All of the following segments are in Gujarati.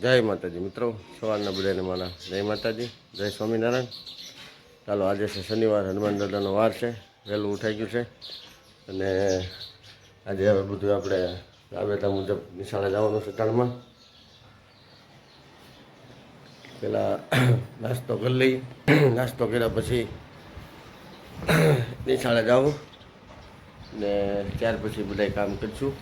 જય માતાજી મિત્રો, સવારના બધાને મારા જય માતાજી, જય સ્વામિનારાયણ. ચાલો, આજે છે શનિવાર, હનુમાન દાદાનો વાર છે, વહેલું ઉઠાઈ ગયું છે અને આજે હવે બધું આપણે રાબેતા મુજબ નિશાળે જવાનું છે. ટાણમાં પહેલાં નાસ્તો કરી લઈ, નાસ્તો કર્યા પછી નિશાળે જાઉં ને ત્યાર પછી બધા કામ કરીશું.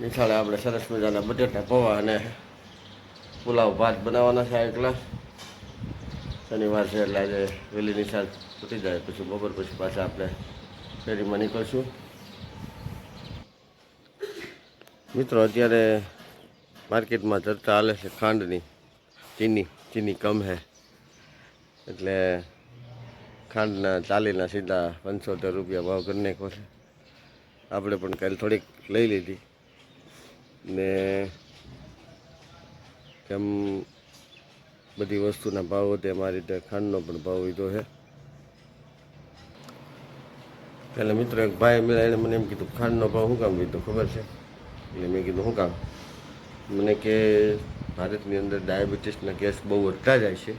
નિશાળે આપણે સરસ મજાના બટેટા પૌવા અને પુલાવ ભાત બનાવવાના છે. એક ગ્લાસ શનિવાર છે એટલે આજે વહેલી નિશાળ છૂટી જાય, પછી બપોર પછી પાછા આપણે ફેરીમાં નીકળશું. મિત્રો, અત્યારે માર્કેટમાં ચર્ચા હાલે છે ખાંડની. ચીની કમ હે એટલે ખાંડના ચાલીના સીધા 75 રૂપિયા ભાવ કરી નાખ્યો છે. આપણે પણ કાલે થોડીક લઈ લીધી ને કેમ બધી વસ્તુના ભાવ વધે એમાં રીતે ખાંડનો પણ ભાવ વધ્યો છે. પહેલાં મિત્રો એક ભાઈ મળ્યા, એણે મને એમ કીધું ખાંડનો ભાવ શું કામ વધ્યો ખબર છે? એટલે મેં કીધું શું કામ? મને કે ભારતની અંદર ડાયાબિટીસના કેસ બહુ વધતા જાય છે,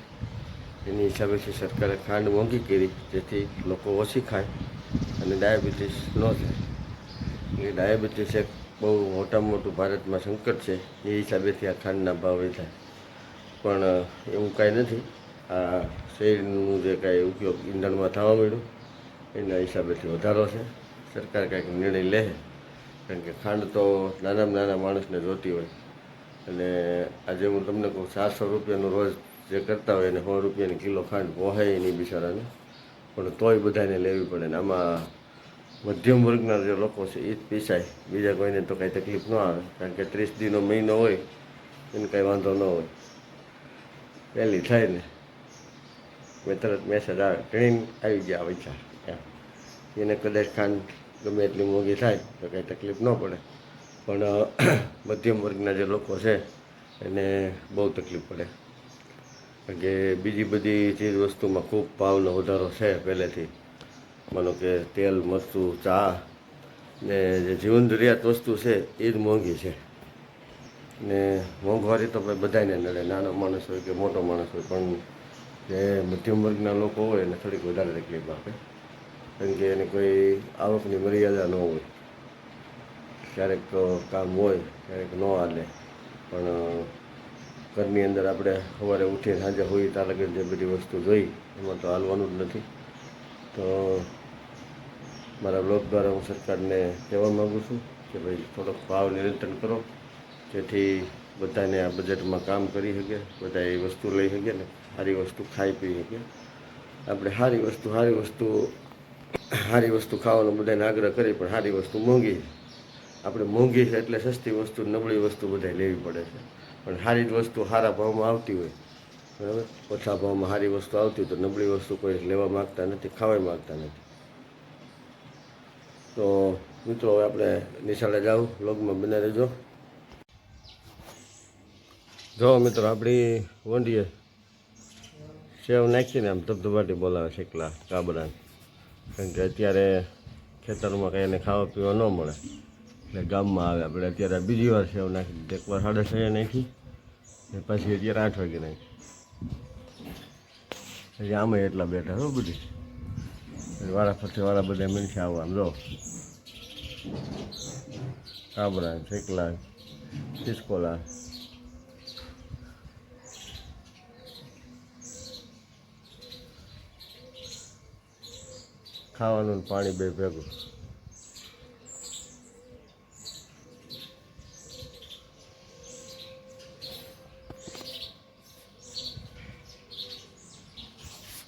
એની હિસાબેથી સરકારે ખાંડ મોંઘી કરી જેથી લોકો ઓછી ખાય અને ડાયાબિટીસ ન થાય. એ ડાયાબિટીસ એક બહુ મોટામાં મોટું ભારતમાં સંકટ છે, એ હિસાબેથી આ ખાંડના ભાવ વધ્યા. પણ એવું કાંઈ નથી. આ શેરનું જે કાંઈ ઉપયોગ ઈંધણમાં થવા મળ્યું એના હિસાબેથી વધારો છે. સરકાર કાંઈક નિર્ણય લે, કારણ કે ખાંડ તો નાનામાં નાના માણસને જોતી હોય. અને આજે હું તમને કહું, 400 રૂપિયાનું રોજ જે કરતા હોય એને 100 રૂપિયાની કિલો ખાંડ પોહાય નહીં બિચારાને, પણ તોય બધાને લેવી પડે ને. આમાં મધ્યમ વર્ગના જે લોકો છે એ જ પીસાય, બીજા કોઈને તો કાંઈ તકલીફ ન આવે, કારણ કે 30 દીનો મહિનો હોય એને કાંઈ વાંધો ન હોય. પહેલી થાય ને મેં તરત મેસેજ આવે, ટ્રેન આવી ગયા પૈસા એમ. એને કદાચ ખાંડ ગમે એટલી મોંઘી થાય તો કાંઈ તકલીફ ન પડે, પણ મધ્યમ વર્ગના જે લોકો છે એને બહુ તકલીફ પડે. કારણ કે બીજી બધી ચીજ વસ્તુમાં ખૂબ ભાવનો વધારો છે પહેલેથી. માનો કે તેલ, મરચું, ચા ને જે જીવન જરૂરિયાત વસ્તુ છે એ જ મોંઘી છે. ને મોંઘવારી તો ભાઈ બધાને નડે, નાનો માણસ હોય કે મોટો માણસ હોય, પણ જે મધ્યમ વર્ગના લોકો હોય એને થોડીક વધારે તકલીફ આપે, કારણ કે એને કોઈ આવકની મર્યાદા ન હોય. ક્યારેક કામ હોય, ક્યારેક ન હાલે, પણ ઘરની અંદર આપણે સવારે ઉઠીને સાંજે હોઈએ ત્યાં લગી જે બધી વસ્તુ જોઈ એમાં તો હાલવાનું જ નથી. તો મારા બ્લોગ દ્વારા હું સરકારને કહેવા માગું છું કે ભાઈ થોડોક ભાવ નિયંત્રણ કરો, જેથી બધાને આ બજેટમાં કામ કરી શકે, બધા એ વસ્તુ લઈ શકે ને સારી વસ્તુ ખાઈ પી શકે. આપણે સારી વસ્તુ ખાવાનો બધાને આગ્રહ કરી, પણ સારી વસ્તુ મોંઘી. આપણે મોંઘી છે એટલે સસ્તી વસ્તુ, નબળી વસ્તુ બધાય લેવી પડે છે. પણ સારી જ વસ્તુ સારા ભાવમાં આવતી હોય, બરાબર, ઓછા ભાવમાં સારી વસ્તુ આવતી હોય તો નબળી વસ્તુ કોઈ લેવા માગતા નથી, ખાવા માગતા નથી. તો મિત્રો, હવે આપણે નિશાળે જાવ, વ્લોગમાં બને રહેજો. જો મિત્રો, આપણી વંડીએ સેવ નાખીને આમ ધબધબાટી બોલાવે છે એકલા કાબરાને, કારણ કે અત્યારે ખેતરમાં કંઈ એને ખાવા પીવા ન મળે એટલે ગામમાં આવે. આપણે અત્યારે બીજી વાર સેવ નાખી દીધી, એકવાર 6:30 નાખી ને પછી અત્યારે 8 વાગે નાખી. હજી આમાં એટલા બેઠા હો બધી વાળા ફરતી વાળા બધા મિલશે આવવાનું. જો કાબરા, થેકલા, ખિસકોલા, ખાવાનું ને પાણી બે ભેગું.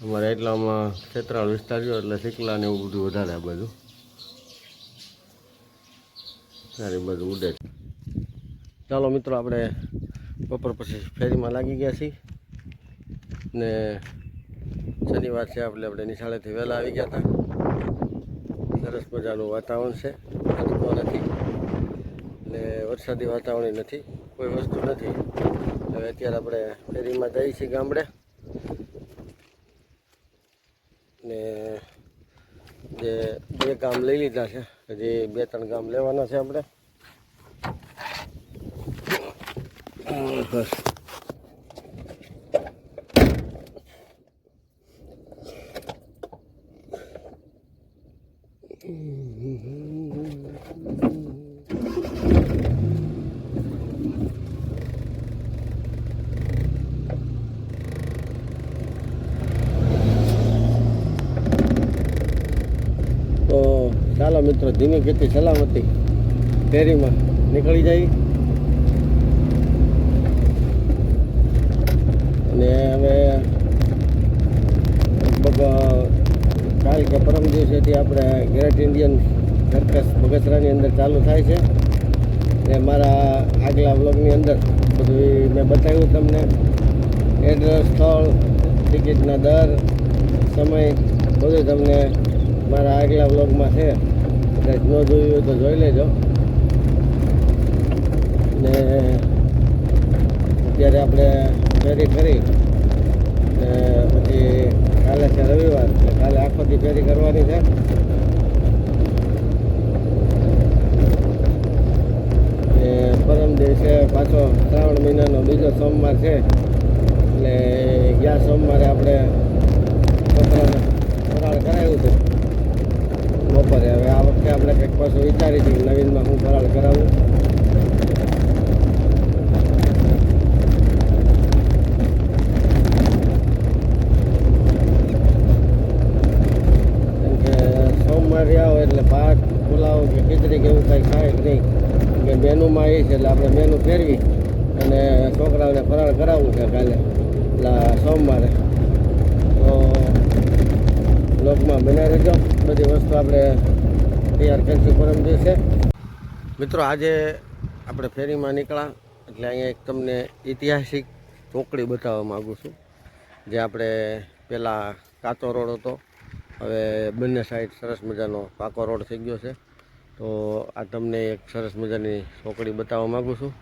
અમારે એટલામાં ખેતરાળ વિસ્તાર ગયો એટલે શીકલા ને એવું બધું વધારે આ બાજુ સારી બાજુ ઉડે છે. ચાલો મિત્રો, આપણે બપોર પછી ફેરીમાં લાગી ગયા છીએ ને શનિવાર છે આપણે નિશાળેથી વહેલા આવી ગયા હતા. સરસ મજાનું વાતાવરણ છે, તડકો નથી એટલે વરસાદી વાતાવરણ નથી, કોઈ વસ્તુ નથી. હવે અત્યારે આપણે ફેરીમાં જઈએ છીએ ગામડે ને જે 2 ગામ લઈ લીધા છે, હજી 2-3 ગામ લેવાના છે આપણે. બસ તો ચાલો મિત્રો, ધીમી ગતિ સલામતી ફેરીમાં નીકળી જાય. અને હવે લગભગ કાલ કે પરમ દિવસેથી આપણે ગ્રેટ ઇન્ડિયન સર્કસ બગસરાની અંદર ચાલુ થાય છે. ને મારા આગલા વ્લોગની અંદર બધું મેં બતાવ્યું તમને, એડ્રેસ, સ્થળ, ટિકિટના દર, સમય બધું તમને મારા આગલા વ્લોગમાં છે. કદાચ ન જોયું હોય તો જોઈ લેજો. ને અત્યારે આપણે ફેરી કરી પછી કાલે છે રવિવાર, એટલે કાલે આખોથી ફેરી કરવાની છે. પરમ દિવસે પાછો શ્રાવણ મહિનાનો બીજો સોમવાર છે, એટલે ગયા સોમવારે આપણે છોકરાને ફરાળ કરાવ્યું હતું બપોરે. હવે આ વખતે આપણે કંઈક પાછું વિચારી છીએ નવીનમાં હું ફરાળ કરાવું. કેમ કે સોમવારે આવો એટલે ભાત, પુલાવ કે ખીચડી કે એવું કંઈ ખાય જ નહીં. કે મેનુમાં એ છે એટલે આપણે મેનુ ફેરવી અને છોકરાઓને ફરાળ કરાવવું છે કાલે એટલે સોમવારે. તો બ્લોગમાં બનાવી રહેજો, બધી વસ્તુ આપણે તૈયાર કરીશું પરમ દિવસે. મિત્રો, આજે આપણે ફેરીમાં નીકળ્યા એટલે અહીંયા એક તમને ઐતિહાસિક ચોકડી બતાવવા માગું છું. જે આપણે પહેલાં કાચો રોડ હતો, હવે બંને સાઈડ સરસ મજાનો પાકો રોડ થઈ ગયો છે. તો આ તમને એક સરસ મજાની ચોકડી બતાવવા માગું છું.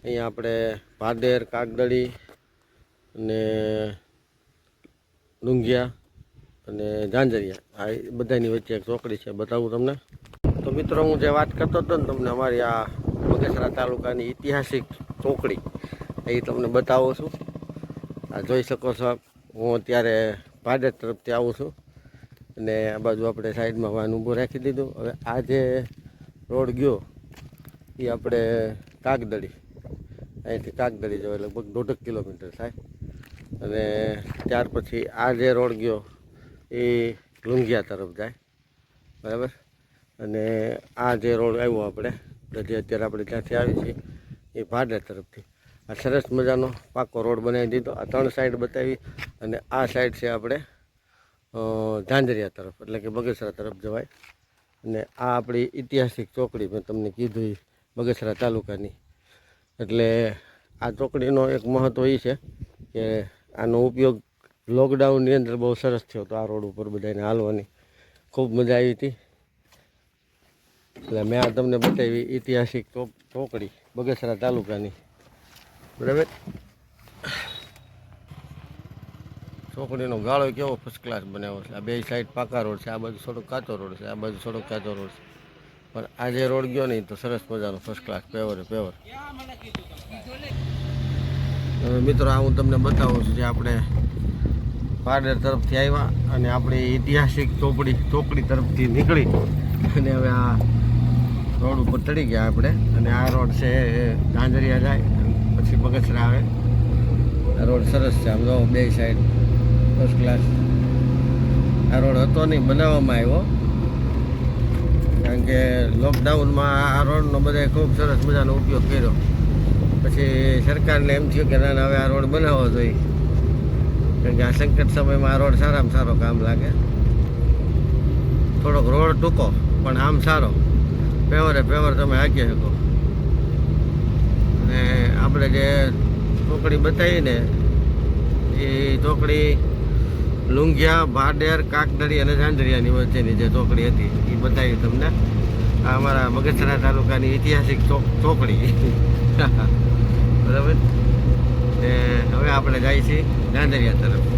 અહીંયા આપણે ભાદેર, કાગદડી અને લુંગિયા અને ઝાંઝરિયા, આ બધાની વચ્ચે એક ચોકડી છે, બતાવું તમને. તો મિત્રો, હું જે વાત કરતો હતો ને તમને, અમારી આ બગસરા તાલુકાની ઐતિહાસિક ચોકડી એ તમને બતાવું છું. આ જોઈ શકો છો, હું અત્યારે ભાદેર તરફથી આવું છું અને આ બાજુ આપણે સાઈડમાં વાહન ઊભું રાખી દીધું. હવે આ જે રોડ ગયો એ આપણે કાગદડી, અહીંથી કાગદડી જવાય લગભગ 1.5 કિલોમીટર થાય. અને ત્યાર પછી આ જે રોડ ગયો એ લુંગિયા તરફ જાય, બરાબર. અને આ જે રોડ આવ્યો આપણે જે અત્યારે આપણે ત્યાંથી આવી છીએ એ ભાદેર તરફથી આ સરસ મજાનો પાકો રોડ બનાવી દીધો. આ 3 સાઈડ બતાવી અને આ સાઈડ છે આપણે ઝાંઝરિયા તરફ, એટલે કે બગસરા તરફ જવાય. અને આ આપણી ઐતિહાસિક ચોકડી મેં તમને કીધું એ બગસરા તાલુકાની. એટલે આ ચોકડીનો એક મહત્ત્વ એ છે કે આનો ઉપયોગ લોકડાઉનની અંદર બહુ સરસ થયો હતો. આ રોડ ઉપર બધાને હાલવાની ખૂબ મજા આવી હતી. એટલે મેં આ તમને બતાવી ઐતિહાસિક ચોકડી બગસરા તાલુકાની, બરાબર. ચોકડીનો ગાળો કેવો ફર્સ્ટ ક્લાસ બનાવ્યો છે. આ બે સાઈડ પાકા રોડ છે, આ બાજુ થોડોક કાચો રોડ છે, આ બાજુ થોડોક કાચો રોડ છે. પણ આ જે રોડ ગયો ને તો સરસ મજાનો ફર્સ્ટ ક્લાસ, પેવર. હવે મિત્રો, આ હું તમને બતાવું છું જે આપણે ભાદેર તરફથી આવ્યા અને આપણી ઐતિહાસિક ચોકડી તરફથી નીકળી અને હવે આ રોડ ઉપર ચડી ગયા આપણે. અને આ રોડ છે ઝાંઝરિયા જાય પછી બગસરા આવે. આ રોડ સરસ છે, આમ જો બે સાઈડ ફર્સ્ટ ક્લાસ. આ રોડ હતો નહીં, બનાવવામાં આવ્યો, કારણ કે લોકડાઉનમાં આ રોડનો બધાએ ખૂબ સરસ મજાનો ઉપયોગ કર્યો. પછી સરકારને એમ થયું કે ના, હવે આ રોડ બનાવવો જોઈએ, કારણ કે આ સંકટ સમયમાં આ રોડ સારામાં સારો કામ લાગે. થોડોક રોડ ટૂંકો પણ આમ સારો, પેવર તમે હાકી શકો. અને આપણે જે ચોકડી બતાવી ને એ ચોકડી લુંગિયા, ભાદેર, કાગદડી અને ઝાંઝરિયાની વચ્ચેની જે ચોકડી હતી એ બતાવી તમને. આ અમારા બગસરા તાલુકાની ઐતિહાસિક ચોકડી બરાબર. હવે આપણે જઈએ છીએ ઝાંઝરિયા તરફ.